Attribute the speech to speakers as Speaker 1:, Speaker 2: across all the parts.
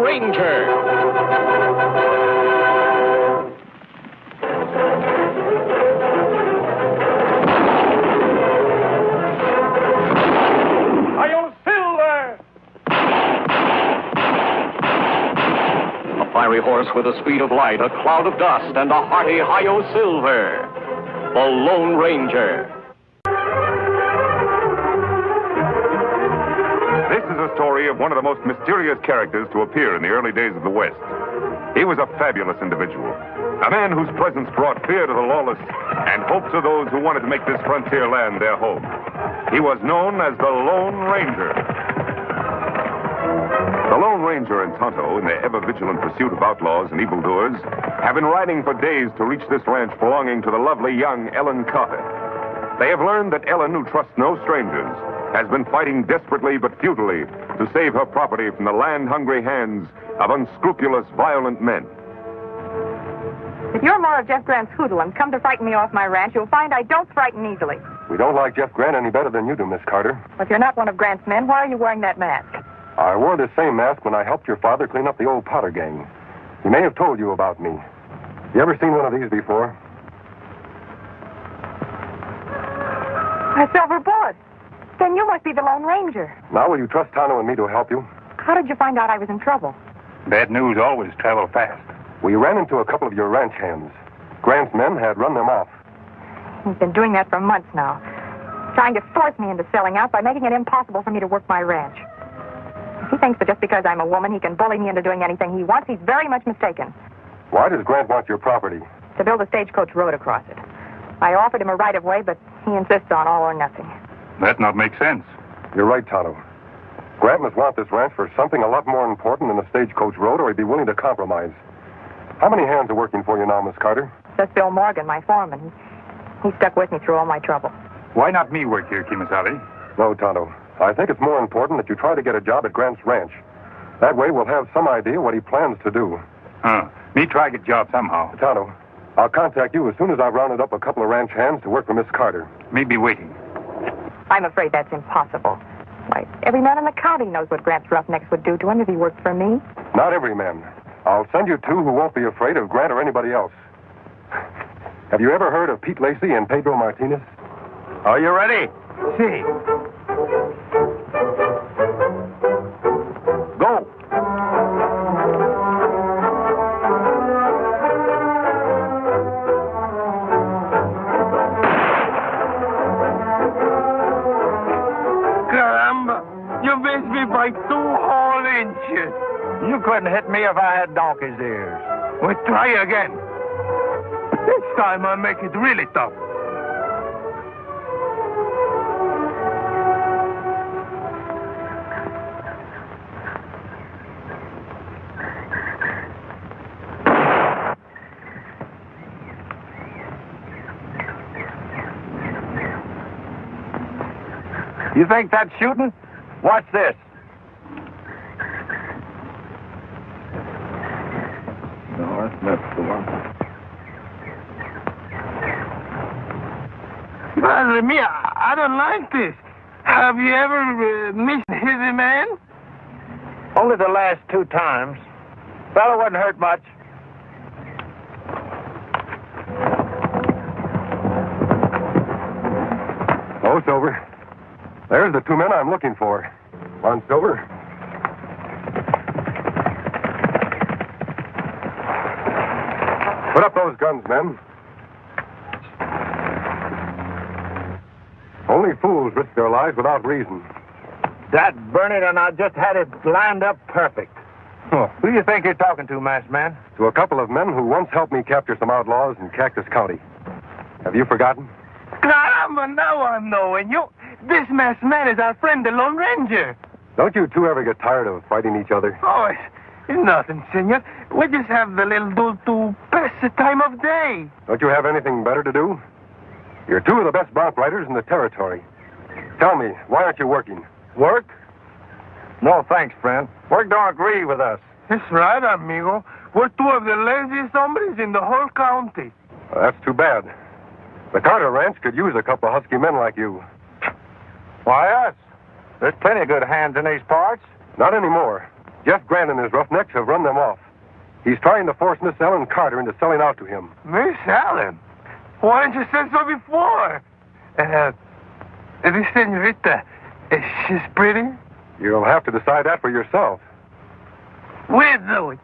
Speaker 1: Ranger. Fiery horse with the speed of light, a cloud of dust, and a hearty hi-yo silver. The Lone Ranger.
Speaker 2: This is a story of one of the most mysterious characters to appear in the early days of the West. He was a fabulous individual, a man whose presence brought fear to the lawless and hope to those who wanted to make this frontier land their home. He was known as the Lone Ranger. The Lone Ranger and Tonto, in their ever-vigilant pursuit of outlaws and evildoers, have been riding for days to reach this ranch belonging to the lovely young Ellen Carter. They have learned that Ellen, who trusts no strangers, has been fighting desperately but futilely to save her property from the land-hungry hands of unscrupulous, violent men.
Speaker 3: If you're more of Jeff Grant's hoodlum and come to frighten me off my ranch, you'll find I don't frighten easily.
Speaker 4: We don't like Jeff Grant any better than you do, Miss Carter.
Speaker 3: If you're not one of Grant's men, why are you wearing that mask?
Speaker 4: I wore this same mask when I helped your father clean up the old Potter gang. He may have told you about me. You ever seen one of these before?
Speaker 3: A silver bullet. Then you must be the Lone Ranger.
Speaker 4: Now will you trust Tonto and me to help you?
Speaker 3: How did you find out I was in trouble?
Speaker 5: Bad news always travel fast.
Speaker 4: We ran into a couple of your ranch hands. Grant's men had run them off.
Speaker 3: He's been doing that for months now, trying to force me into selling out by making it impossible for me to work my ranch. If he thinks that just because I'm a woman he can bully me into doing anything he wants, he's very much mistaken.
Speaker 4: Why does Grant want your property?
Speaker 3: To build a stagecoach road across it. I offered him a right-of-way, but he insists on all or nothing.
Speaker 5: That not make sense.
Speaker 4: You're right, Tonto. Grant must want this ranch for something a lot more important than a stagecoach road, or he'd be willing to compromise. How many hands are working for you now, Miss Carter?
Speaker 3: That's Bill Morgan, my foreman. He stuck with me through all my trouble.
Speaker 5: Why not me work here, Kimasabi?
Speaker 4: No, Tonto. I think it's more important that you try to get a job at Grant's ranch. That way we'll have some idea what he plans to do.
Speaker 5: Me try get job somehow.
Speaker 4: Tonto, I'll contact you as soon as I've rounded up a couple of ranch hands to work for Miss Carter.
Speaker 5: Me be waiting.
Speaker 3: I'm afraid that's impossible. Why, every man in the county knows what Grant's roughnecks would do to him if he worked for me.
Speaker 4: Not every man. I'll send you two who won't be afraid of Grant or anybody else. Have you ever heard of Pete Lacey and Pedro Martinez?
Speaker 5: Are you ready? See. Go.
Speaker 6: Caramba! You missed me by 2 whole inches.
Speaker 5: You couldn't hit me if I had donkey's ears.
Speaker 6: We'll try again. This time I'll make it really tough.
Speaker 5: You think that's shooting? Watch this. No, that's the one.
Speaker 6: Madre mia, I don't like this. Have you ever missed a man?
Speaker 5: Only the last 2 times. Fella wasn't hurt much.
Speaker 4: Oh, Silver. There's the 2 men I'm looking for. On, Silver. Put up those guns, men. Only fools risk their lives without reason.
Speaker 5: That Burnett and I just had it lined up perfect. Who do you think you're talking to, masked man?
Speaker 4: To a couple of men who once helped me capture some outlaws in Cactus County. Have you forgotten?
Speaker 6: Caramba, now I'm knowing you. This masked man is our friend, the Lone Ranger.
Speaker 4: Don't you two ever get tired of fighting each other?
Speaker 6: Oh, it's nothing, senor. We just have the little dude to pass the time of day.
Speaker 4: Don't you have anything better to do? You're 2 of the best bronc riders in the territory. Tell me, why aren't you working?
Speaker 5: Work? No, thanks, friend. Work don't agree with us.
Speaker 6: That's right, amigo. We're 2 of the laziest hombres in the whole county.
Speaker 4: Well, that's too bad. The Carter Ranch could use a couple of husky men like you.
Speaker 5: Why us? There's plenty of good hands in these parts.
Speaker 4: Not anymore. Jeff Grant and his roughnecks have run them off. He's trying to force Miss Ellen Carter into selling out to him.
Speaker 6: Miss Ellen? Why didn't you say so before? This senorita, she's pretty?
Speaker 4: You'll have to decide that for yourself.
Speaker 6: We do it.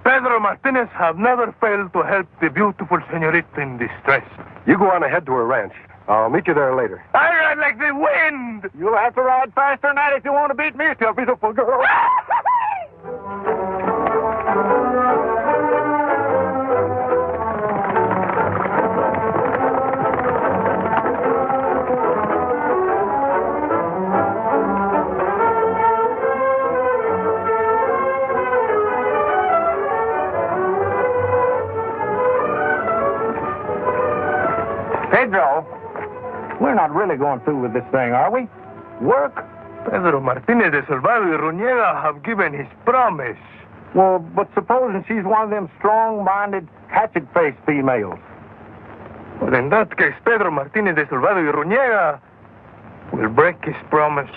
Speaker 6: Pedro Martinez have never failed to help the beautiful senorita in distress.
Speaker 4: You go on ahead to her ranch. I'll meet you there later.
Speaker 6: I ride like the wind.
Speaker 5: You'll have to ride faster than that if you want to beat me to a beautiful girl. Pedro, we're not really going through with this thing, are we? Work?
Speaker 6: Pedro Martinez de Salvador y Ruñega have given his promise.
Speaker 5: Well, but supposing she's one of them strong-minded, hatchet-faced females.
Speaker 6: Well, in that case, Pedro Martinez de Salvador y Ruñega will break his promise.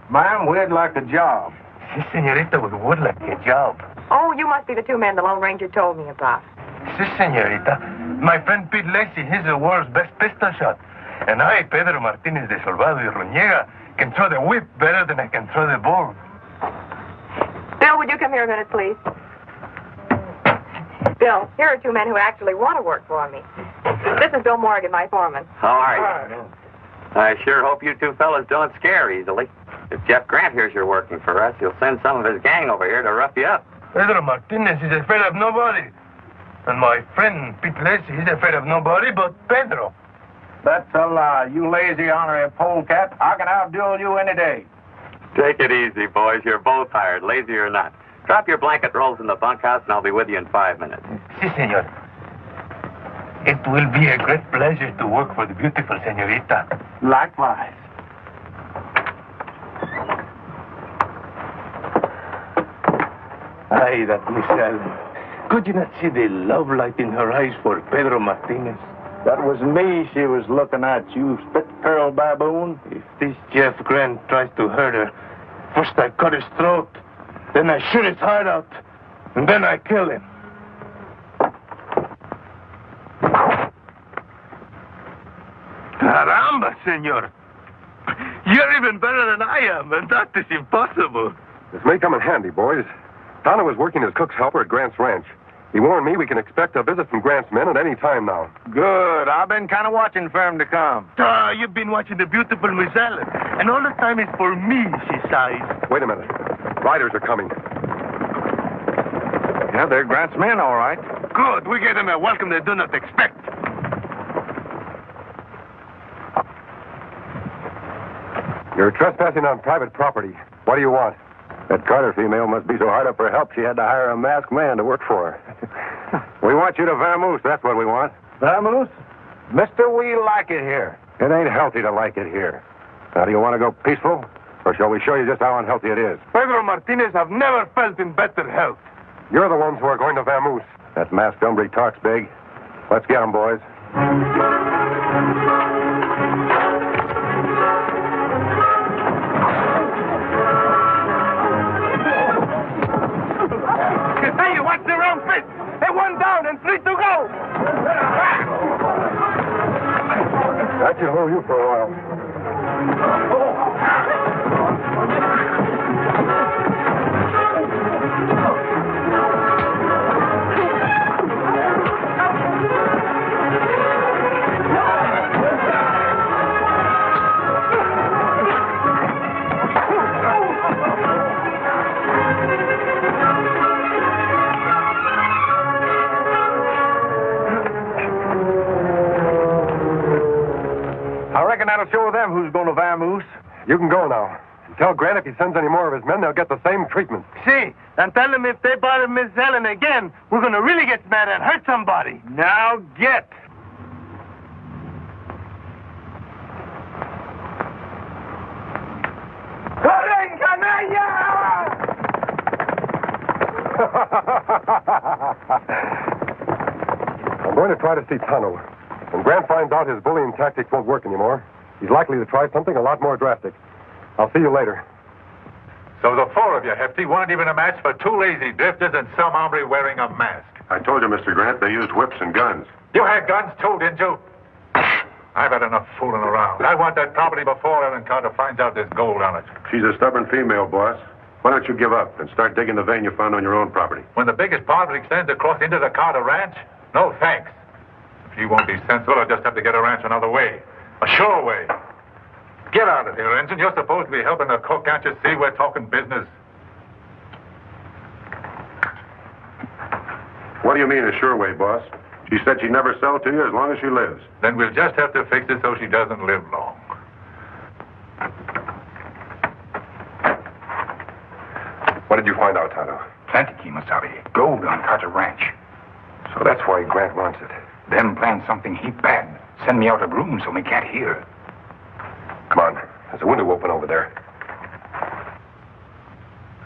Speaker 5: Ma'am, we'd like a job.
Speaker 6: Si, senorita, we would like a job.
Speaker 3: Oh, you must be the two men the Lone Ranger told me about.
Speaker 6: Si, senorita. My friend Pete Lacey, he's the world's best pistol shot. And I, Pedro Martinez de Salvador y Ruñega, can throw the whip better than I can throw the bull.
Speaker 3: Bill, would you come here a minute, please? Bill, here are two men who actually want to work for me. This is Bill Morgan, my foreman.
Speaker 7: How are you? I sure hope you two fellas don't scare easily. If Jeff Grant hears you're working for us, he'll send some of his gang over here to rough you up.
Speaker 6: Pedro Martinez is afraid of nobody. And my friend Pete Lacey, he's afraid of nobody but Pedro.
Speaker 5: That's a lie, you lazy honorary polecat. I can outduel you any day.
Speaker 7: Take it easy, boys. You're both hired, lazy or not. Drop your blanket rolls in the bunkhouse, and I'll be with you in 5 minutes.
Speaker 6: Si, senor. It will be a great pleasure to work for the beautiful senorita.
Speaker 5: Likewise.
Speaker 6: Ay, that Miss Ellen. Could you not see the love light in her eyes for Pedro Martinez?
Speaker 5: That was me she was looking at, you spit-curl baboon.
Speaker 6: If this Jeff Grant tries to hurt her, first I cut his throat, then I shoot his heart out, and then I kill him. Caramba, senor. You're even better than I am, and that is impossible.
Speaker 4: This may come in handy, boys. Tonto is working as cook's helper at Grant's ranch. He warned me we can expect a visit from Grant's men at any time now.
Speaker 5: Good. I've been kind of watching for him to come.
Speaker 6: You've been watching the beautiful Miss Ellen, and all the time is for me, she sighs.
Speaker 4: Wait a minute. Riders are coming.
Speaker 5: Yeah, they're Grant's men, all right.
Speaker 6: Good. We gave them a welcome they do not expect.
Speaker 4: You're trespassing on private property. What do you want?
Speaker 8: That Carter female must be so hard up for help she had to hire a masked man to work for her. We want you to vamoose, that's what we want.
Speaker 5: Vamoose? Mister, we like it here.
Speaker 8: It ain't healthy to like it here. Now, do you want to go peaceful? Or shall we show you just how unhealthy it is?
Speaker 6: Pedro Martinez have never felt in better health.
Speaker 4: You're the ones who are going to vamoose.
Speaker 8: That masked hombre talks big. Let's get him, boys.
Speaker 6: Hey, watch the round fit. Hey, one down and 3 to go.
Speaker 4: That should hold you for a while.
Speaker 5: That'll show them who's going to vamoose.
Speaker 4: You can go now. Tell Grant if he sends any more of his men, they'll get the same treatment.
Speaker 6: See, and tell them if they bother Miss Ellen again, we're going to really get mad and hurt somebody.
Speaker 5: Now get.
Speaker 4: I'm going to try to see Tonto. When Grant finds out his bullying tactics won't work anymore, he's likely to try something a lot more drastic. I'll see you later.
Speaker 5: So the four of you, Hefty, weren't even a match for two lazy drifters and some hombre wearing a mask.
Speaker 8: I told you, Mr. Grant, they used whips and guns.
Speaker 5: You had guns too, didn't you? I've had enough fooling around. I want that property before Ellen Carter finds out there's gold on it.
Speaker 8: She's a stubborn female, boss. Why don't you give up and start digging the vein you found on your own property?
Speaker 5: When the biggest part of it extends across into the Carter Ranch? No thanks. If you won't be sensible, I'll just have to get a ranch another way. A sure way. Get out of here, Ensign. You're supposed to be helping the cook. Can't you see we're talking business?
Speaker 8: What do you mean a sure way, boss? She said she'd never sell to you as long as she lives.
Speaker 5: Then we'll just have to fix it so she doesn't live long.
Speaker 4: What did you find out, Tonto?
Speaker 9: Plenty, Kemosabe. Gold on Carter Ranch.
Speaker 4: So that's why Grant wants it.
Speaker 9: Them plan something heap bad. Send me out of room so we can't hear.
Speaker 4: Come on. There's a window open over there.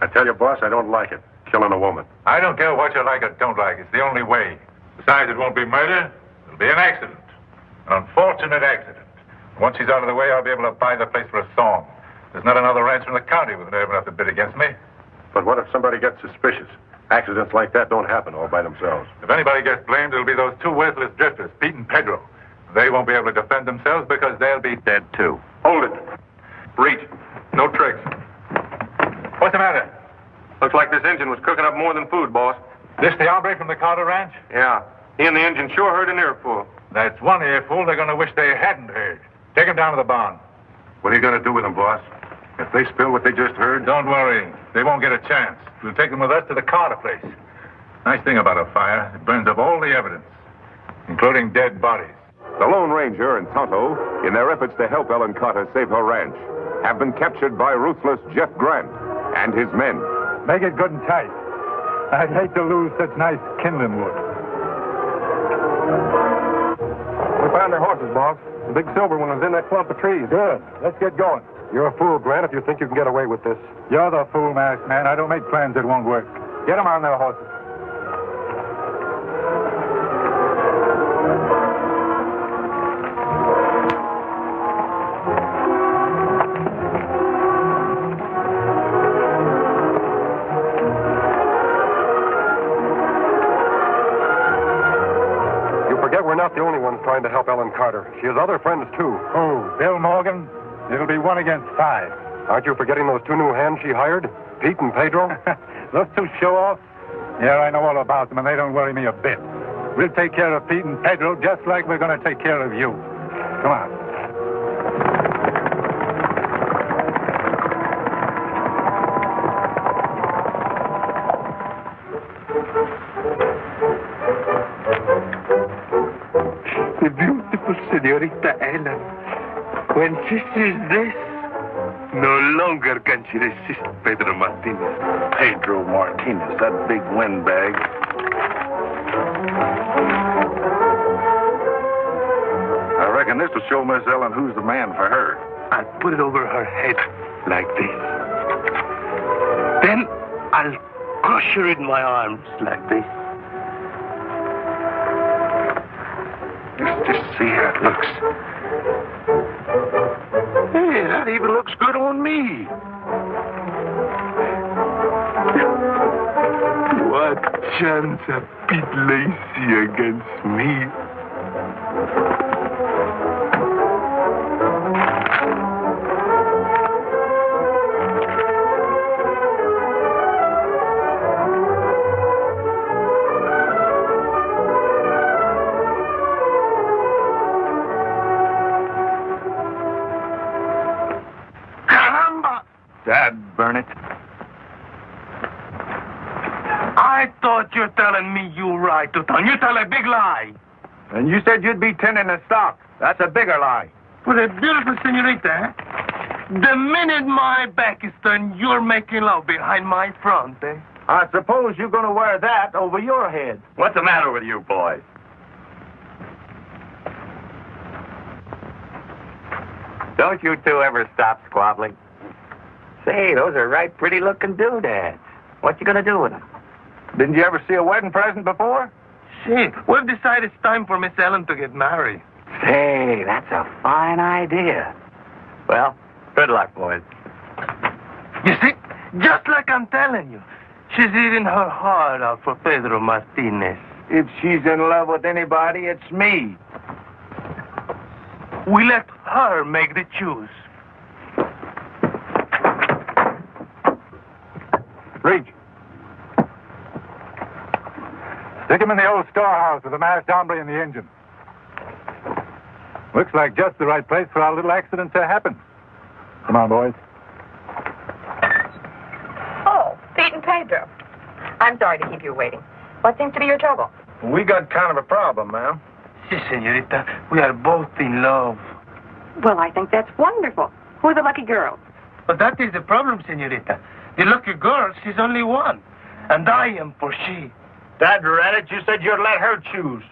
Speaker 8: I tell you, boss, I don't like it. Killing a woman.
Speaker 5: I don't care what you like or don't like. It's the only way. Besides, it won't be murder. It'll be an accident. An unfortunate accident. Once she's out of the way, I'll be able to buy the place for a song. There's not another rancher in the county with nerve enough to bid against me.
Speaker 8: But what if somebody gets suspicious? Accidents like that don't happen all by themselves.
Speaker 5: If anybody gets blamed, it'll be those two worthless drifters, Pete and Pedro. They won't be able to defend themselves because they'll be dead, too.
Speaker 8: Hold it.
Speaker 5: Reach. No tricks. What's the matter?
Speaker 8: Looks like this engine was cooking up more than food, boss.
Speaker 5: This the hombre from the Carter Ranch?
Speaker 8: Yeah. He and the engine sure heard an earful.
Speaker 5: That's one earful they're going to wish they hadn't heard. Take him down to the barn.
Speaker 8: What are you going to do with them, boss? If they spill what they just heard...
Speaker 5: Don't worry. They won't get a chance. We'll take them with us to the Carter place. Nice thing about a fire, it burns up all the evidence, including dead bodies.
Speaker 2: The Lone Ranger and Tonto, in their efforts to help Ellen Carter save her ranch, have been captured by ruthless Jeff Grant and his men.
Speaker 5: Make it good and tight. I'd hate to lose such nice kindling wood.
Speaker 4: We found their horses, boss. The big silver one was in that clump of trees.
Speaker 5: Good. Let's get going.
Speaker 4: You're a fool, Grant, if you think you can get away with this.
Speaker 5: You're the fool, masked man. I don't make plans that won't work. Get them on their horses.
Speaker 4: We're not the only ones trying to help Ellen Carter. She has other friends, too.
Speaker 5: Oh, Bill Morgan? It'll be 1 against 5.
Speaker 4: Aren't you forgetting those two new hands she hired? Pete and Pedro?
Speaker 5: Those two show-offs? Yeah, I know all about them, and they don't worry me a bit. We'll take care of Pete and Pedro just like we're going to take care of you. Come on.
Speaker 6: The beautiful Senorita Ellen. When she sees this, no longer can she resist Pedro Martinez.
Speaker 9: Pedro Martinez, that big windbag. I reckon this will show Miss Ellen who's the man for her.
Speaker 6: I'll put it over her head like this. Then I'll crush her in my arms like this.
Speaker 9: Just see how it looks.
Speaker 6: Hey, that even looks good on me. What chance of Pete Lacey against me?
Speaker 9: Dad, burn it.
Speaker 6: I thought you're telling me you right, Tutan. You tell a big lie.
Speaker 5: And you said you'd be 10 in the stock. That's a bigger lie.
Speaker 6: For the beautiful senorita, eh? The minute my back is turned, you're making love behind my front, eh?
Speaker 5: I suppose you're going to wear that over your head.
Speaker 7: What's the matter with you boys? Don't you two ever stop squabbling? Say, those are right pretty-looking doodads. What you gonna do with them?
Speaker 9: Didn't you ever see a wedding present before?
Speaker 6: See, we've decided it's time for Miss Ellen to get married.
Speaker 7: Say, that's a fine idea. Well, good luck, boys.
Speaker 6: You see, just like I'm telling you, she's eating her heart out for Pedro Martinez.
Speaker 9: If she's in love with anybody, it's me.
Speaker 6: We let her make the choose.
Speaker 9: Reach. Stick him in the old storehouse with the masked hombre in the engine. Looks like just the right place for our little accident to happen. Come on, boys.
Speaker 3: Oh, Pete and Pedro. I'm sorry to keep you waiting. What seems to be your trouble?
Speaker 9: We got kind of a problem, ma'am.
Speaker 6: Si, senorita, we are both in love.
Speaker 3: Well, I think that's wonderful. Who are the lucky girls?
Speaker 6: But that is the problem, senorita. The lucky girl, she's only one. And I am for she.
Speaker 9: Dad, it, you said you'd let her choose.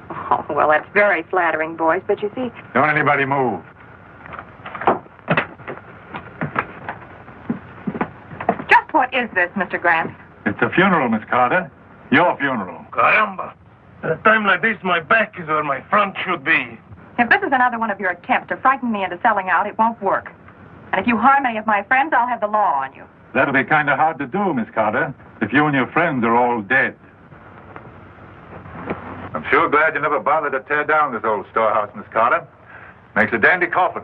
Speaker 3: Oh, well, that's very flattering, boys, but you see...
Speaker 9: Don't anybody move.
Speaker 3: Just what is this, Mr. Grant?
Speaker 9: It's a funeral, Miss Carter. Your funeral.
Speaker 6: Caramba. At a time like this, my back is where my front should be.
Speaker 3: If this is another one of your attempts to frighten me into selling out, it won't work. And if you harm any of my friends, I'll have the law on you.
Speaker 9: That'll be kind of hard to do, Miss Carter, if you and your friends are all dead.
Speaker 5: I'm sure glad you never bothered to tear down this old storehouse, Miss Carter. Makes a dandy coffin.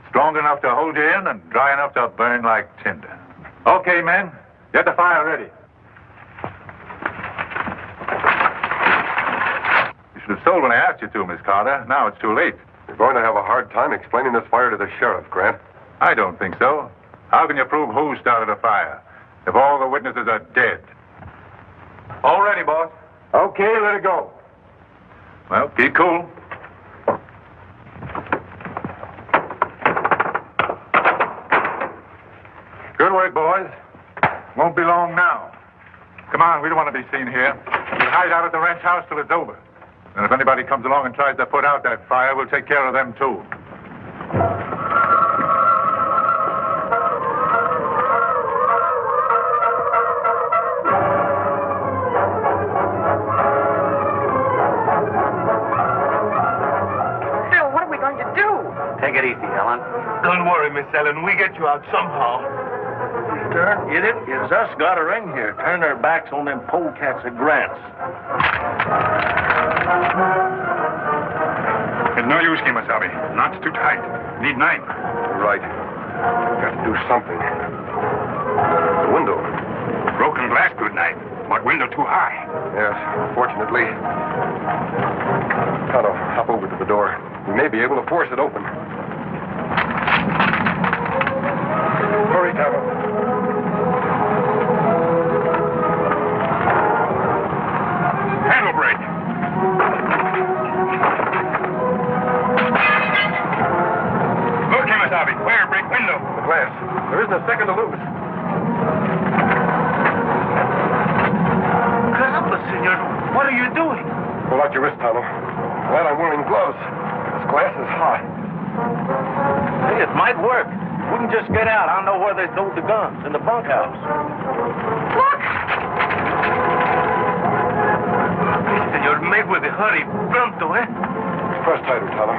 Speaker 5: Strong enough to hold you in and dry enough to burn like tinder. Okay, men. Get the fire ready. You should have sold when I asked you to, Miss Carter. Now it's too late.
Speaker 4: You're going to have a hard time explaining this fire to the sheriff, Grant.
Speaker 5: I don't think so. How can you prove who started a fire if all the witnesses are dead? All ready, boss.
Speaker 9: Okay, let it go.
Speaker 5: Well, keep cool. Good work, boys. Won't be long now. Come on, we don't want to be seen here. We'll hide out at the ranch house till it's over. And if anybody comes along and tries to put out that fire, we'll take care of them, too.
Speaker 3: Phil, what are we going to do?
Speaker 7: Take it easy, Ellen.
Speaker 6: Don't worry, Miss Ellen. We get you out somehow.
Speaker 8: Darn idiot. It's us got her in here. Turn our backs on them polecats at Grant's.
Speaker 9: It's no use, Kimasabi. Knots too tight. Need knife.
Speaker 4: You're right. Got to do something. The window.
Speaker 9: Broken glass, good knife. But window too high.
Speaker 4: Yes, fortunately. Tonto, hop over to the door. We may be able to force it open. Hurry, Tonto.
Speaker 9: Handle brake. Look, Kimasabi. Where? Break window.
Speaker 4: The glass. There isn't a second to lose.
Speaker 6: Caramba, senor. What are you doing?
Speaker 4: Pull out your wrist, Tonto. Glad I'm wearing gloves. This glass is hot.
Speaker 8: Hey, it might work. We can just get out. I know where they stowed the guns. In the bunkhouse.
Speaker 3: Look!
Speaker 6: Senor, make with a hurry. Pronto, eh?
Speaker 4: Press tighter, Tonto.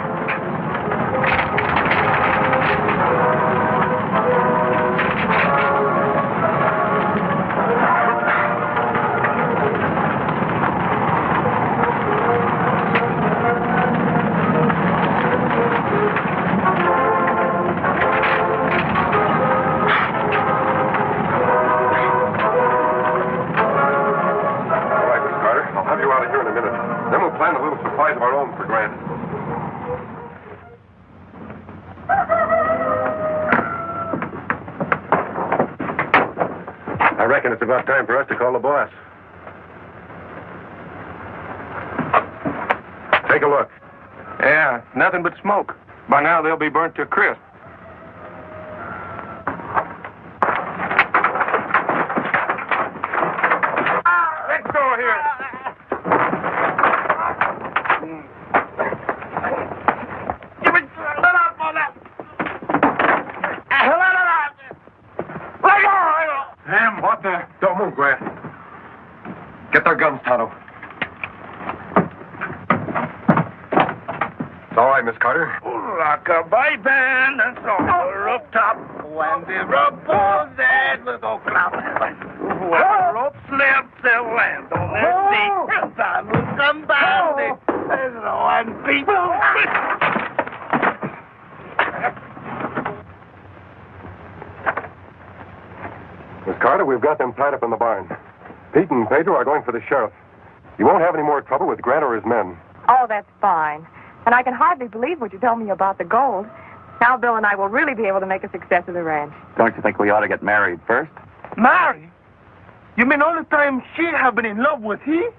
Speaker 4: Plan a little supplies of our own for Grant.
Speaker 8: I reckon it's about time for us to call the boss. Take a look.
Speaker 9: Yeah, nothing but smoke. By now, they'll be burnt to a crisp. Let's go here. Damn, what the...
Speaker 4: Don't move, Grant. Get their guns, Tonto. It's all right, Miss Carter.
Speaker 6: Rock-a-bye band and on the rooftop. When the rope pulls that little cloud. When the rope slips, they'll land on their feet. And time will come bounding. There's no one beat.
Speaker 4: Miss Carter, we've got them tied up in the barn. Pete and Pedro are going for the sheriff. You won't have any more trouble with Grant or his men.
Speaker 3: Oh, that's fine. And I can hardly believe what you told me about the gold. Now Bill and I will really be able to make a success of the ranch.
Speaker 7: Don't you think we ought to get married first?
Speaker 6: Marry? You mean all the time she have been in love with he?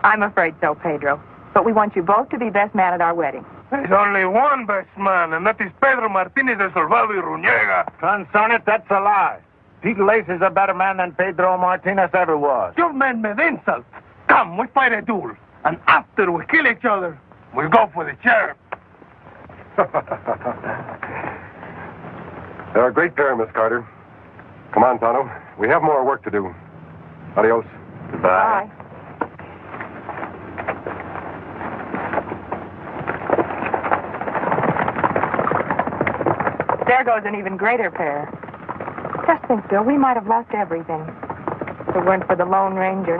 Speaker 3: I'm afraid so, Pedro. But we want you both to be best man at our wedding.
Speaker 6: There's only one best man, and that is Pedro Martinez de Salvado y Ruñega.
Speaker 8: Concern it, that's a lie. Pete Lacey's a better man than Pedro Martinez ever was.
Speaker 6: You men me insult. Come, we fight a duel. And after we kill each other, we'll go for the sheriff.
Speaker 4: They're a great pair, Miss Carter. Come on, Tonto. We have more work to do. Adios.
Speaker 3: Bye. There goes an even greater pair. Just think, Bill, we might have lost everything if it weren't for the Lone Ranger.